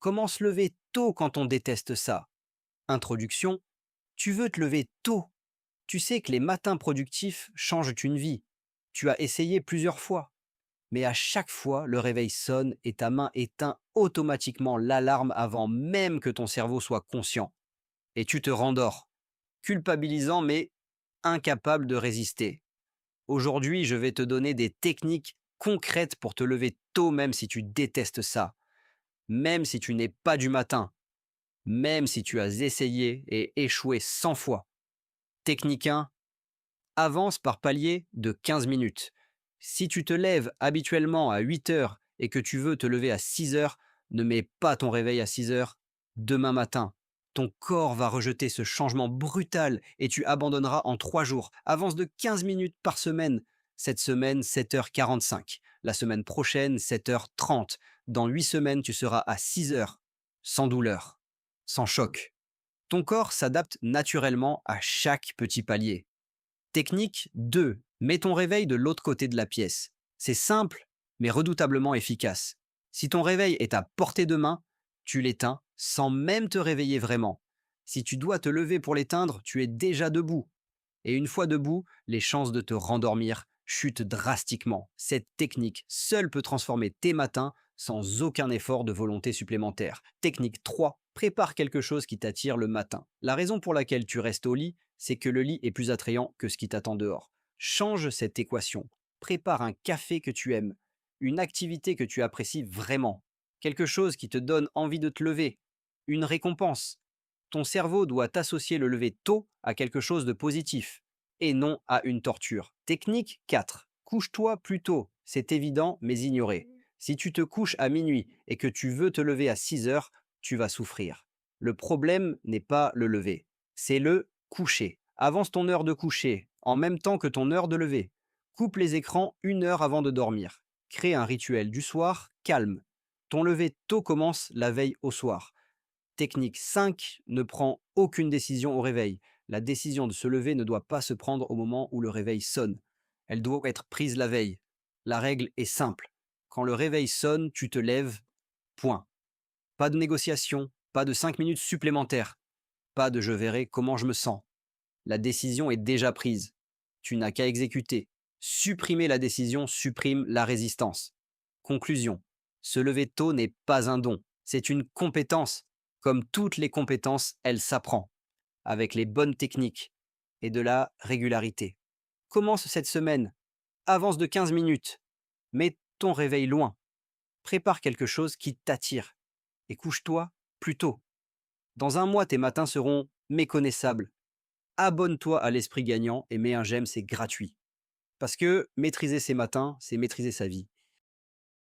Comment se lever tôt quand on déteste ça? Introduction. Tu veux te lever tôt. Tu sais que les matins productifs changent une vie. Tu as essayé plusieurs fois. Mais à chaque fois, le réveil sonne et ta main éteint automatiquement l'alarme avant même que ton cerveau soit conscient. Et tu te rendors, culpabilisant mais incapable de résister. Aujourd'hui, je vais te donner des techniques concrètes pour te lever tôt même si tu détestes ça, même si tu n'es pas du matin, même si tu as essayé et échoué 100 fois. Technique 1, avance par palier de 15 minutes. Si tu te lèves habituellement à 8 heures et que tu veux te lever à 6 heures, ne mets pas ton réveil à 6 heures demain matin. Ton corps va rejeter ce changement brutal et tu abandonneras en 3 jours. Avance de 15 minutes par semaine. Cette semaine, 7h45. La semaine prochaine, 7h30. Dans 8 semaines, tu seras à 6 heures, sans douleur, sans choc. Ton corps s'adapte naturellement à chaque petit palier. Technique 2. Mets ton réveil de l'autre côté de la pièce. C'est simple, mais redoutablement efficace. Si ton réveil est à portée de main, tu l'éteins sans même te réveiller vraiment. Si tu dois te lever pour l'éteindre, tu es déjà debout. Et une fois debout, les chances de te rendormir chutent drastiquement. Cette technique seule peut transformer tes matins sans aucun effort de volonté supplémentaire. Technique 3. Prépare quelque chose qui t'attire le matin. La raison pour laquelle tu restes au lit, c'est que le lit est plus attrayant que ce qui t'attend dehors. Change cette équation. Prépare un café que tu aimes, une activité que tu apprécies vraiment, quelque chose qui te donne envie de te lever, une récompense. Ton cerveau doit associer le lever tôt à quelque chose de positif et non à une torture. Technique 4. Couche-toi plus tôt. C'est évident, mais ignoré. Si tu te couches à minuit et que tu veux te lever à 6 heures, tu vas souffrir. Le problème n'est pas le lever, c'est le coucher. Avance ton heure de coucher en même temps que ton heure de lever. Coupe les écrans 1 heure avant de dormir. Crée un rituel du soir calme. Ton lever tôt commence la veille au soir. Technique 5, ne prends aucune décision au réveil. La décision de se lever ne doit pas se prendre au moment où le réveil sonne. Elle doit être prise la veille. La règle est simple. Quand le réveil sonne, tu te lèves, point. Pas de négociation, pas de 5 minutes supplémentaires, pas de je verrai comment je me sens. La décision est déjà prise. Tu n'as qu'à exécuter. Supprimer la décision supprime la résistance. Conclusion. Se lever tôt n'est pas un don, c'est une compétence. Comme toutes les compétences, elle s'apprend, avec les bonnes techniques et de la régularité. Commence cette semaine, avance de 15 minutes, mets ton réveil loin, prépare quelque chose qui t'attire et couche-toi plus tôt. Dans un mois, tes matins seront méconnaissables. Abonne-toi à l'Esprit Gagnant et mets un j'aime, c'est gratuit. Parce que maîtriser ses matins, c'est maîtriser sa vie.